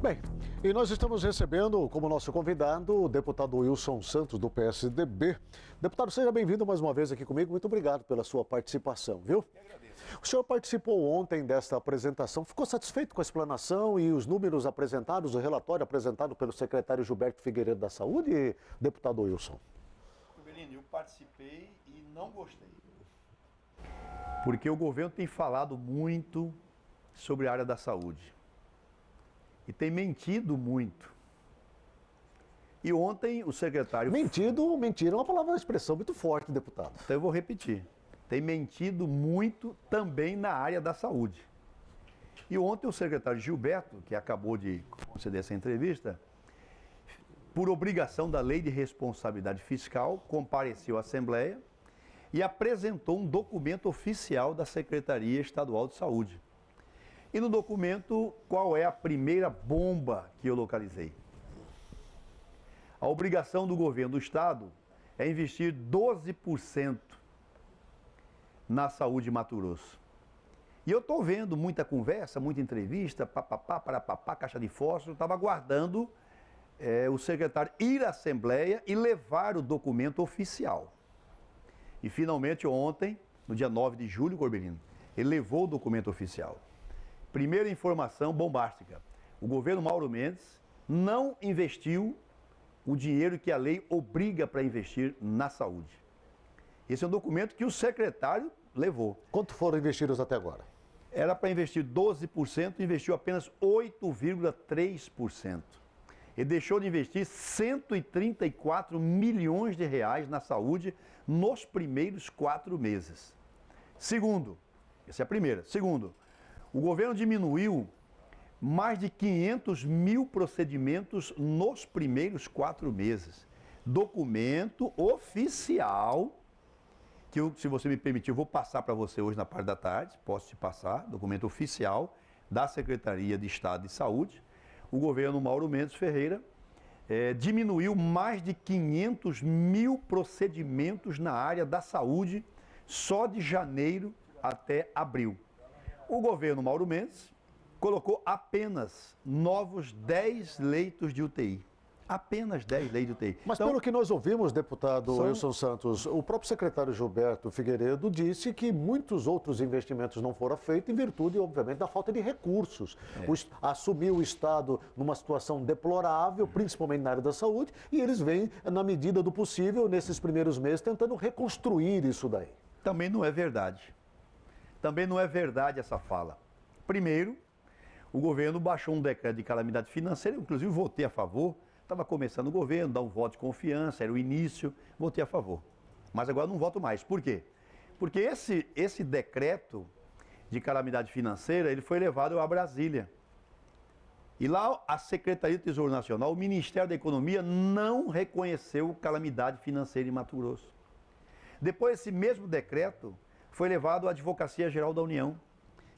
Bem, e nós estamos recebendo como nosso convidado o deputado Wilson Santos, do PSDB. Deputado, seja bem-vindo mais uma vez aqui comigo. Muito obrigado pela sua participação, viu? Eu agradeço. O senhor participou ontem desta apresentação. Ficou satisfeito com a explanação e os números apresentados, o relatório apresentado pelo secretário Gilberto Figueiredo da Saúde, deputado Wilson? Belino, eu participei e não gostei. Porque o governo tem falado muito sobre a área da saúde. E tem mentido muito. E ontem o secretário... Mentira é uma palavra, uma expressão muito forte, deputado. Então eu vou repetir. Tem mentido muito também na área da saúde. E ontem o secretário Gilberto, que acabou de conceder essa entrevista, por obrigação da Lei de Responsabilidade Fiscal, compareceu à Assembleia e apresentou um documento oficial da Secretaria Estadual de Saúde. E no documento, qual é a primeira bomba que eu localizei? A obrigação do governo do Estado é investir 12% na saúde de Mato Grosso. E eu estou vendo muita conversa, muita entrevista, papapá, parapapá, caixa de fósforo, estava aguardando o secretário ir à Assembleia e levar o documento oficial. E finalmente ontem, no dia 9 de julho, Corbelino, ele levou o documento oficial. Primeira informação bombástica: o governo Mauro Mendes não investiu o dinheiro que a lei obriga para investir na saúde. Esse é um documento que o secretário levou. Quanto foram investidos até agora? Era para investir 12%, investiu apenas 8,3%. Ele deixou de investir 134 milhões de reais na saúde nos primeiros 4 meses. Segundo, essa é a primeira. Segundo, o governo diminuiu mais de 500 mil procedimentos nos primeiros 4 meses. Documento oficial, que eu, se você me permitir, eu vou passar para você hoje na parte da tarde, posso te passar, documento oficial da Secretaria de Estado de Saúde. O governo Mauro Mendes Ferreira diminuiu mais de 500 mil procedimentos na área da saúde só de janeiro até abril. O governo Mauro Mendes colocou apenas novos 10 leitos de UTI. Apenas 10 leitos de UTI. Mas então, pelo que nós ouvimos, deputado Wilson Santos, o próprio secretário Gilberto Figueiredo disse que muitos outros investimentos não foram feitos em virtude, obviamente, da falta de recursos. Assumiu o Estado numa situação deplorável, principalmente na área da saúde, e eles vêm, na medida do possível, nesses primeiros meses, tentando reconstruir isso daí. Também não é verdade. Também não é verdade essa fala. Primeiro, o governo baixou um decreto de calamidade financeira, eu, inclusive votei a favor, estava começando o governo, dar um voto de confiança, era o início, votei a favor. Mas agora não voto mais. Por quê? Porque esse decreto de calamidade financeira, ele foi levado a Brasília. E lá a Secretaria do Tesouro Nacional, o Ministério da Economia, não reconheceu calamidade financeira em Mato Grosso. Depois, esse mesmo decreto foi levado à Advocacia Geral da União,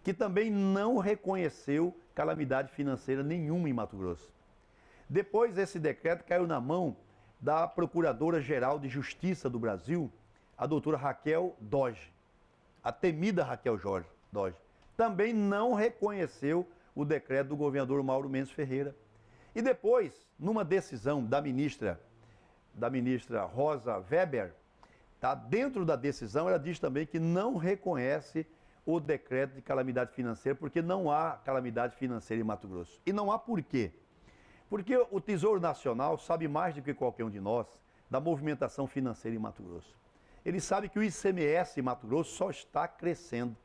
que também não reconheceu calamidade financeira nenhuma em Mato Grosso. Depois, esse decreto caiu na mão da Procuradora-Geral de Justiça do Brasil, a doutora Raquel Dodge, a temida Raquel Dodge. Também não reconheceu o decreto do governador Mauro Mendes Ferreira. E depois, numa decisão da ministra Rosa Weber, tá, dentro da decisão, ela diz também que não reconhece o decreto de calamidade financeira, porque não há calamidade financeira em Mato Grosso. E não há por quê? Porque o Tesouro Nacional sabe mais do que qualquer um de nós da movimentação financeira em Mato Grosso. Ele sabe que o ICMS em Mato Grosso só está crescendo.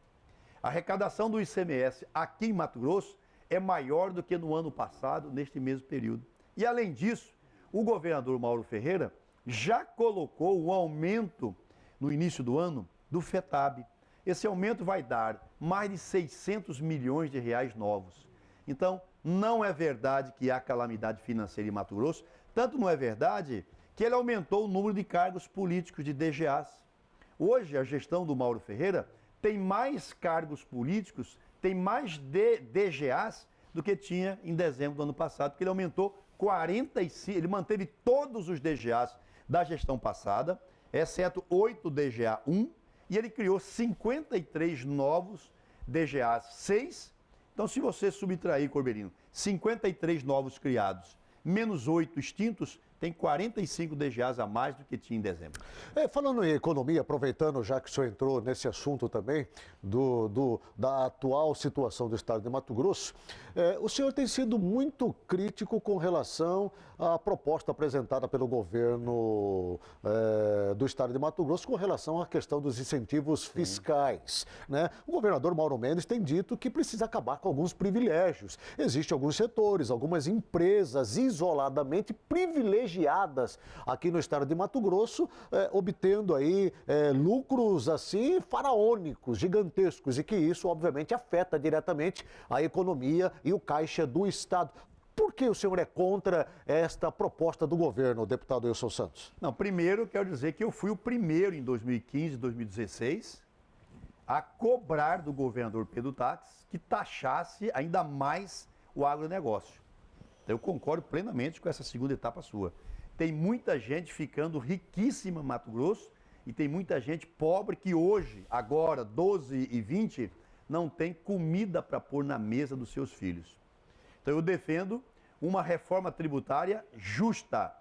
A arrecadação do ICMS aqui em Mato Grosso é maior do que no ano passado, neste mesmo período. E além disso, o governador Mauro Ferreira já colocou um aumento no início do ano do FETAB. Esse aumento vai dar mais de 600 milhões de reais novos. Então, não é verdade que há calamidade financeira em Mato Grosso, tanto não é verdade que ele aumentou o número de cargos políticos de DGAs. Hoje, a gestão do Mauro Ferreira tem mais cargos políticos, tem mais DGAs do que tinha em dezembro do ano passado, porque ele aumentou 45, ele manteve todos os DGAs da gestão passada, exceto 8 DGA 1, e ele criou 53 novos DGAs 6 Então, se você subtrair, Corbelino, 53 novos criados, menos 8 extintos, tem 45 DGAs a mais do que tinha em dezembro. Falando em economia, aproveitando já que o senhor entrou nesse assunto também, da atual situação do estado de Mato Grosso, o senhor tem sido muito crítico com relação à proposta apresentada pelo governo do estado de Mato Grosso com relação à questão dos incentivos fiscais, né? O governador Mauro Mendes tem dito que precisa acabar com alguns privilégios. Existem alguns setores, algumas empresas isoladamente privilegiadas aqui no estado de Mato Grosso, obtendo aí lucros assim faraônicos, gigantescos, e que isso obviamente afeta diretamente a economia e o caixa do estado. Por que o senhor é contra esta proposta do governo, deputado Wilson Santos? Não, primeiro quero dizer que eu fui o primeiro em 2015 e 2016 a cobrar do governador Pedro Táxi que taxasse ainda mais o agronegócio. Eu concordo plenamente com essa segunda etapa sua. Tem muita gente ficando riquíssima em Mato Grosso e tem muita gente pobre que hoje, agora, 12 e 20, não tem comida para pôr na mesa dos seus filhos. Então eu defendo uma reforma tributária justa,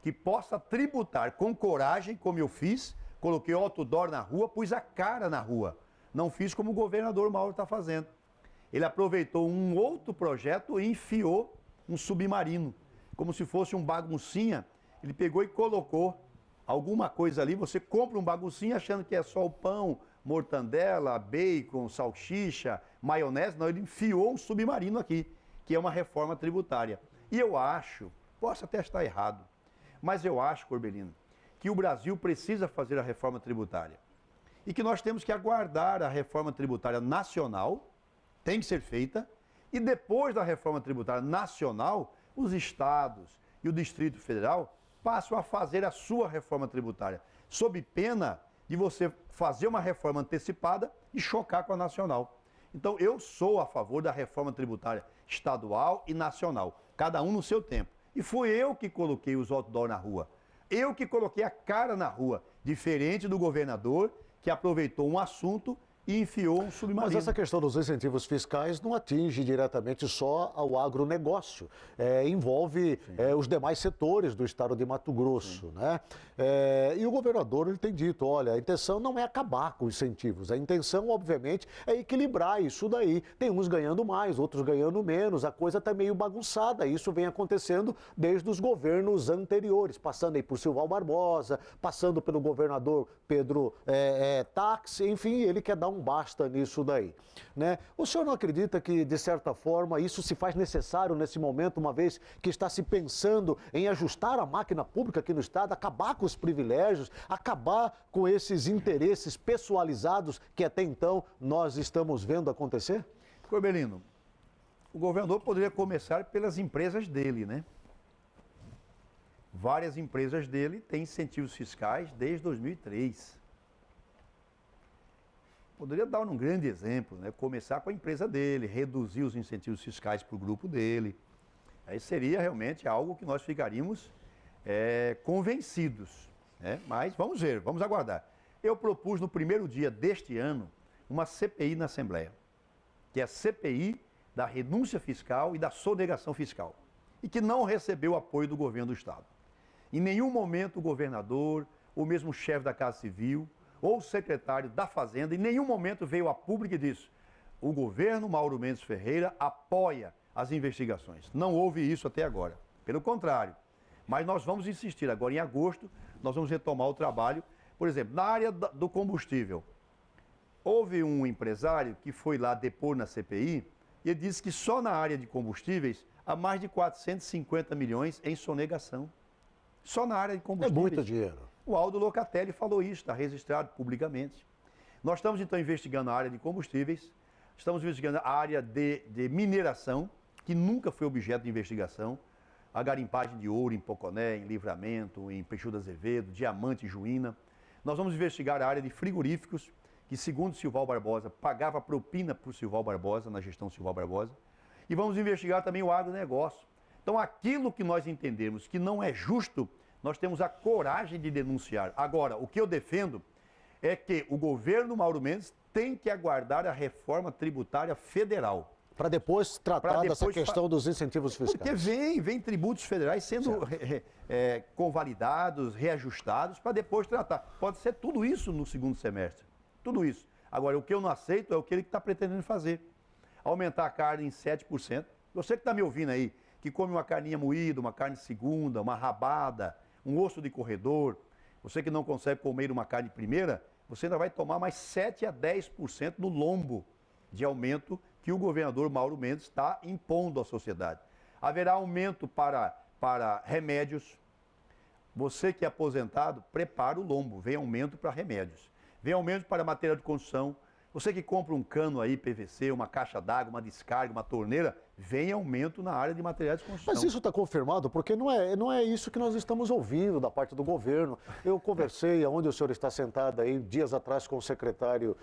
que possa tributar com coragem, como eu fiz, coloquei outdoor na rua, pus a cara na rua. Não fiz como o governador Mauro está fazendo. Ele aproveitou um outro projeto e enfiou um submarino, como se fosse um baguncinha. Ele pegou e colocou alguma coisa ali, você compra um baguncinha achando que é só o pão, mortandela, bacon, salsicha, maionese. Não, ele enfiou um submarino aqui, que é uma reforma tributária. E eu acho, posso até estar errado, mas eu acho, Corbelino, que o Brasil precisa fazer a reforma tributária. E que nós temos que aguardar a reforma tributária nacional, tem que ser feita, e depois da reforma tributária nacional, os estados e o Distrito Federal passam a fazer a sua reforma tributária, sob pena de você fazer uma reforma antecipada e chocar com a nacional. Então, eu sou a favor da reforma tributária estadual e nacional, cada um no seu tempo. E fui eu que coloquei os outdoor na rua. Eu que coloquei a cara na rua, diferente do governador que aproveitou um assunto e enfiou um submarino. Mas essa questão dos incentivos fiscais não atinge diretamente só ao agronegócio, envolve os demais setores do estado de Mato Grosso, né? E o governador ele tem dito, olha, a intenção não é acabar com os incentivos, a intenção, obviamente, é equilibrar isso daí. Tem uns ganhando mais, outros ganhando menos, a coisa está meio bagunçada, isso vem acontecendo desde os governos anteriores, passando aí por Silval Barbosa, passando pelo governador Pedro Táxi, enfim, ele quer dar um basta nisso daí, né? O senhor não acredita que, de certa forma, isso se faz necessário nesse momento, uma vez que está se pensando em ajustar a máquina pública aqui no estado, acabar com os privilégios, acabar com esses interesses pessoalizados que até então nós estamos vendo acontecer? Corbelino, o governador poderia começar pelas empresas dele, né? Várias empresas dele têm incentivos fiscais desde 2003. Poderia dar um grande exemplo, né? Começar com a empresa dele, reduzir os incentivos fiscais para o grupo dele. Aí seria realmente algo que nós ficaríamos convencidos, né? Mas vamos ver, vamos aguardar. Eu propus no primeiro dia deste ano uma CPI na Assembleia, que é a CPI da renúncia fiscal e da sonegação fiscal, e que não recebeu apoio do governo do estado. Em nenhum momento o governador, ou mesmo o chefe da Casa Civil, ou o secretário da Fazenda, em nenhum momento veio a público e disse: o governo Mauro Mendes Ferreira apoia as investigações. Não houve isso até agora. Pelo contrário. Mas nós vamos insistir. Agora, em agosto, nós vamos retomar o trabalho. Por exemplo, na área do combustível, houve um empresário que foi lá depor na CPI e ele disse que só na área de combustíveis há mais de 450 milhões em sonegação. Só na área de combustíveis. É muito dinheiro. O Aldo Locatelli falou isso, está registrado publicamente. Nós estamos, então, investigando a área de combustíveis, estamos investigando a área de mineração, que nunca foi objeto de investigação, a garimpagem de ouro em Poconé, em Livramento, em Peixoto Azevedo, Diamante e Juína. Nós vamos investigar a área de frigoríficos, que, segundo Silval Barbosa, pagava propina para o Silval Barbosa, na gestão Silval Barbosa. E vamos investigar também o agronegócio. Então, aquilo que nós entendemos que não é justo, nós temos a coragem de denunciar. Agora, o que eu defendo é que o governo Mauro Mendes tem que aguardar a reforma tributária federal. Para depois tratar dessa questão dos incentivos fiscais. Porque vem tributos federais sendo convalidados, reajustados, para depois tratar. Pode ser tudo isso no segundo semestre. Tudo isso. Agora, o que eu não aceito é o que ele está pretendendo fazer. Aumentar a carne em 7%. Você que está me ouvindo aí, que come uma carninha moída, uma carne segunda, uma rabada, um osso de corredor, você que não consegue comer uma carne primeira, você ainda vai tomar mais 7 a 10% no lombo de aumento que o governador Mauro Mendes está impondo à sociedade. Haverá aumento para remédios. Você que é aposentado, prepara o lombo, vem aumento para remédios. Vem aumento para material de construção. Você que compra um cano aí, PVC, uma caixa d'água, uma descarga, uma torneira, vem aumento na área de materiais de construção. Mas isso está confirmado, porque não é isso que nós estamos ouvindo da parte do governo. Eu conversei, onde o senhor está sentado aí, dias atrás com o secretário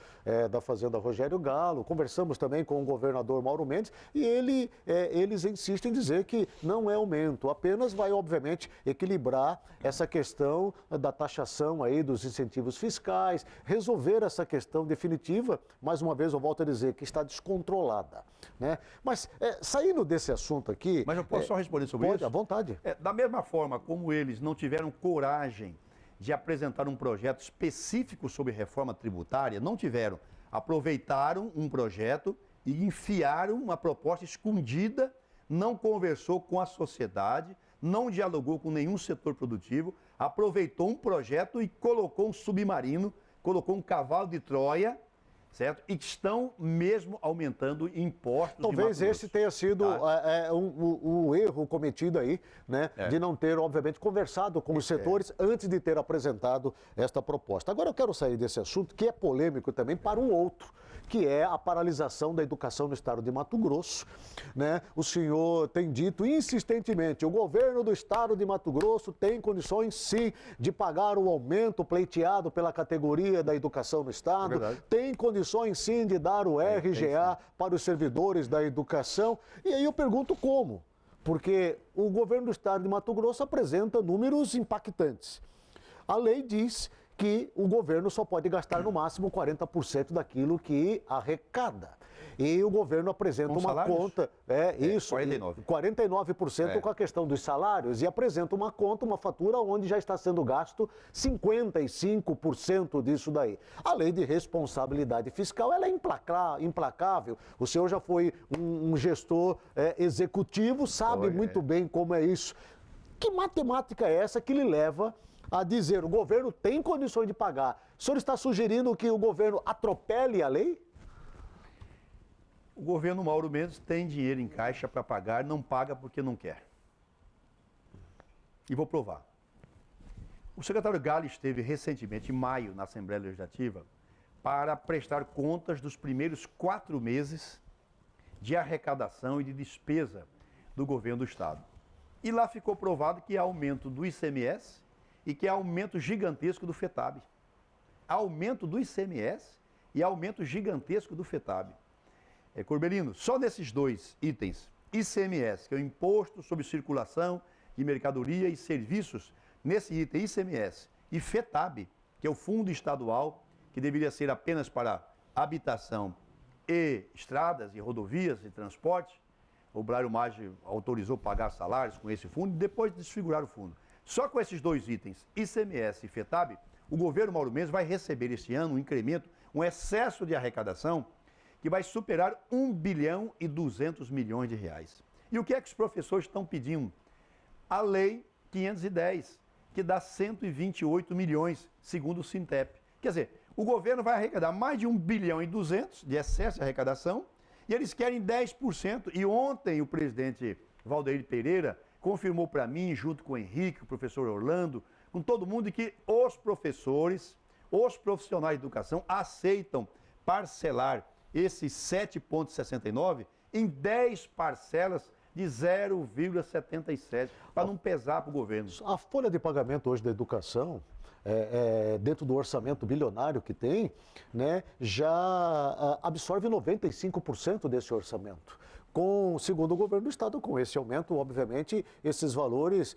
da Fazenda, Rogério Galo, conversamos também com o governador Mauro Mendes, e eles insistem em dizer que não é aumento, apenas vai, obviamente, equilibrar essa questão da taxação aí dos incentivos fiscais, resolver essa questão definitiva, mais uma vez eu volto a dizer, que está descontrolada, né? Mas, saindo desse assunto aqui... Mas eu posso só responder sobre isso? Pode, à vontade. Da mesma forma como eles não tiveram coragem de apresentar um projeto específico sobre reforma tributária, não tiveram. Aproveitaram um projeto e enfiaram uma proposta escondida, não conversou com a sociedade, não dialogou com nenhum setor produtivo, aproveitou um projeto e colocou um submarino, colocou um cavalo de Troia, certo? E estão mesmo aumentando impostos. Talvez esse tenha sido o erro cometido aí, né? De não ter, obviamente, conversado com os setores antes de ter apresentado esta proposta. Agora eu quero sair desse assunto, que é polêmico também, para um outro, que é a paralisação da educação no estado de Mato Grosso, né? O senhor tem dito insistentemente, o governo do estado de Mato Grosso tem condições sim de pagar o aumento pleiteado pela categoria da educação no estado, tem condições sim de dar o RGA para os servidores da educação. E aí eu pergunto como? Porque o governo do estado de Mato Grosso apresenta números impactantes. A lei diz que o governo só pode gastar no máximo 40% daquilo que arrecada. E o governo apresenta uma conta, 49% com a questão dos salários, e apresenta uma conta, uma fatura onde já está sendo gasto 55% disso daí. A lei de responsabilidade fiscal, ela é implacável. O senhor já foi um gestor executivo, sabe muito bem como é isso. Que matemática é essa que lhe leva a dizer o governo tem condições de pagar? O senhor está sugerindo que o governo atropele a lei? O governo Mauro Mendes tem dinheiro em caixa para pagar, não paga porque não quer. E vou provar. O secretário Galo esteve recentemente, em maio, na Assembleia Legislativa, para prestar contas dos primeiros 4 meses de arrecadação e de despesa do governo do Estado. E lá ficou provado que há aumento do ICMS e que há aumento gigantesco do FETAB. Aumento do ICMS e aumento gigantesco do FETAB. Corbelino, só nesses 2 itens, ICMS, que é o Imposto sobre Circulação de Mercadoria e Serviços, nesse item ICMS, e FETAB, que é o Fundo Estadual, que deveria ser apenas para habitação e estradas e rodovias e transporte, o Brário Maggi autorizou pagar salários com esse fundo e depois desfigurar o fundo. Só com esses 2 itens, ICMS e FETAB, o governo Mauro Mendes vai receber este ano um incremento, um excesso de arrecadação que vai superar 1 bilhão e 200 milhões de reais. E o que é que os professores estão pedindo? A Lei 510, que dá 128 milhões, segundo o Sintep. Quer dizer, o governo vai arrecadar mais de 1 bilhão e 200 de excesso de arrecadação e eles querem 10%. E ontem o presidente Valdeir Pereira confirmou para mim, junto com o Henrique, o professor Orlando, com todo mundo, que os professores, os profissionais de educação aceitam parcelar esses 7,69 em 10 parcelas de 0,77, para não pesar para o governo. A folha de pagamento hoje da educação, dentro do orçamento bilionário que tem, né, já absorve 95% desse orçamento. segundo o governo do estado, com esse aumento, obviamente, esses valores,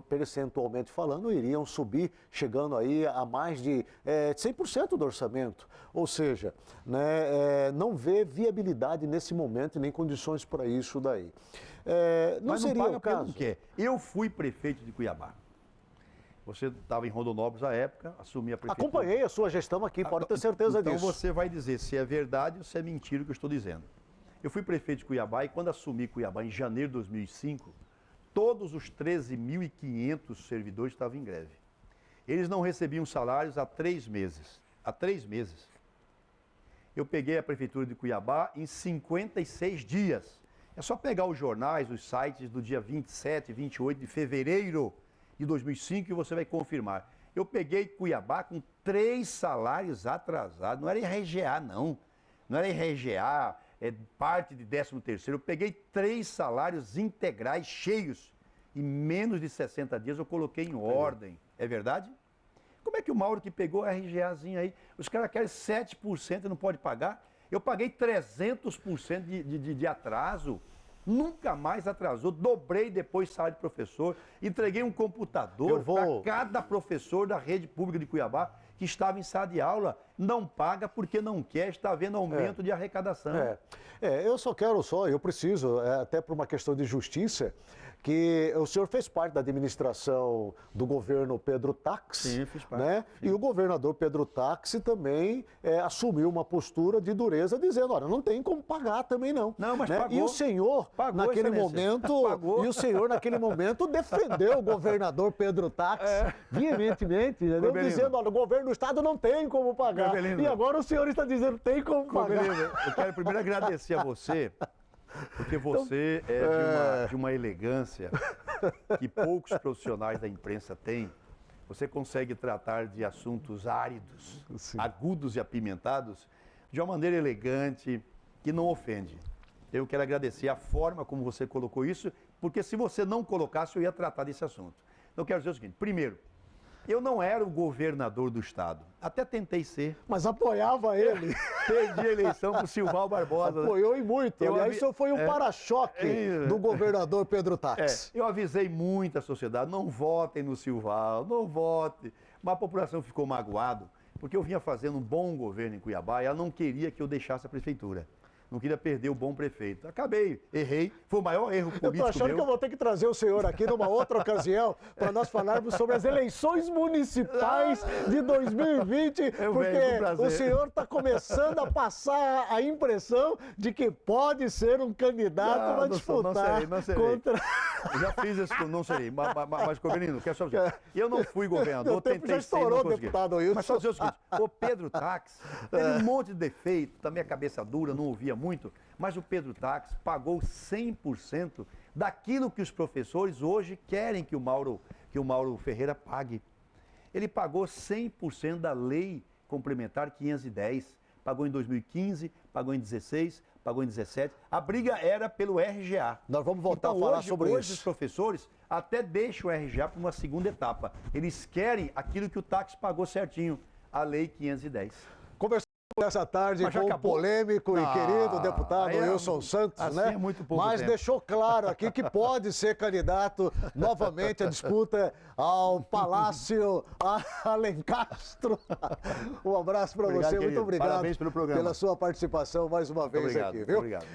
percentualmente falando, iriam subir, chegando aí a mais de 100% do orçamento. Ou seja, né, não vê viabilidade nesse momento e nem condições para isso daí. Não Mas seria não paga o caso. pelo que é. Eu fui prefeito de Cuiabá. Você estava em Rondonópolis à época, assumi a prefeitura. Acompanhei a sua gestão aqui, pode ter certeza então disso. Então você vai dizer se é verdade ou se é mentira o que eu estou dizendo. Eu fui prefeito de Cuiabá e quando assumi Cuiabá em janeiro de 2005, todos os 13.500 servidores estavam em greve. Eles não recebiam salários há 3 meses. Há 3 meses. Eu peguei a prefeitura de Cuiabá em 56 dias. É só pegar os jornais, os sites do dia 27, 28 de fevereiro de 2005 e você vai confirmar. Eu peguei Cuiabá com 3 salários atrasados. Não era RGA, não. Não era RGA, parte de 13º. Eu peguei 3 salários integrais cheios. Em menos de 60 dias eu coloquei em ordem. É verdade? Como é que o Mauro que pegou a RGAzinha aí, os caras querem 7% e não pode pagar? Eu paguei 300% de atraso. Nunca mais atrasou, dobrei depois salário de professor, entreguei um computador para cada professor da rede pública de Cuiabá que estava em sala de aula, não paga porque não quer, está havendo aumento de arrecadação. Eu preciso, até por uma questão de justiça, que o senhor fez parte da administração do governo Pedro Táxi. Sim, fiz parte. Né? Sim. E o governador Pedro Táxi também assumiu uma postura de dureza, dizendo, olha, não tem como pagar também não. Não, mas né? pagou. E o senhor, naquele momento, defendeu o governador Pedro Táxi veementemente, entendeu? Dizendo, olha, o governo do estado não tem como pagar. E agora o senhor está dizendo, tem como pagar. Eu quero primeiro agradecer a você, porque você de uma elegância que poucos profissionais da imprensa têm. Você consegue tratar de assuntos áridos, agudos e apimentados, de uma maneira elegante, que não ofende. Eu quero agradecer a forma como você colocou isso, porque se você não colocasse, eu ia tratar desse assunto. Então, eu quero dizer o seguinte, primeiro, eu não era o governador do estado, até tentei ser. Mas apoiava ele. Perdi a eleição para o Silval Barbosa. Apoiou e muito. Aliás, isso foi um para-choque do governador Pedro Táxi. Eu avisei muito a sociedade, não votem no Silval, não votem. Mas a população ficou magoada, porque eu vinha fazendo um bom governo em Cuiabá e ela não queria que eu deixasse a prefeitura. Não queria perder o bom prefeito. Acabei, errei, foi o maior erro político meu. Eu tô achando que eu vou ter que trazer o senhor aqui numa outra ocasião para nós falarmos sobre as eleições municipais de 2020, porque o senhor está começando a passar a impressão de que pode ser um candidato para disputar não serei. contra... Eu já fiz isso, não serei, mas Covelino, quer só dizer, eu não fui governador, tentei já estourou, ser, deputado Wilson. Mas só dizer o seguinte, o Pedro Táxi teve um monte de defeito, também a cabeça dura, não ouvia muito, mas o Pedro Táxi pagou 100% daquilo que os professores hoje querem que o Mauro Ferreira pague. Ele pagou 100% da lei complementar 510, pagou em 2015, pagou em 2016, pagou em 2017. A briga era pelo RGA. Nós vamos voltar a falar sobre isso. Hoje os professores até deixam o RGA para uma segunda etapa. Eles querem aquilo que o táxi pagou certinho, a lei 510. Conversamos essa tarde com o polêmico e querido deputado Wilson Santos, assim né? É muito pouco mas tempo. Deixou claro aqui que pode ser candidato novamente à disputa ao Palácio Alencastro. Um abraço para você, querido. Muito obrigado. Parabéns pelo programa. Pela sua participação mais uma vez aqui, viu? Obrigado.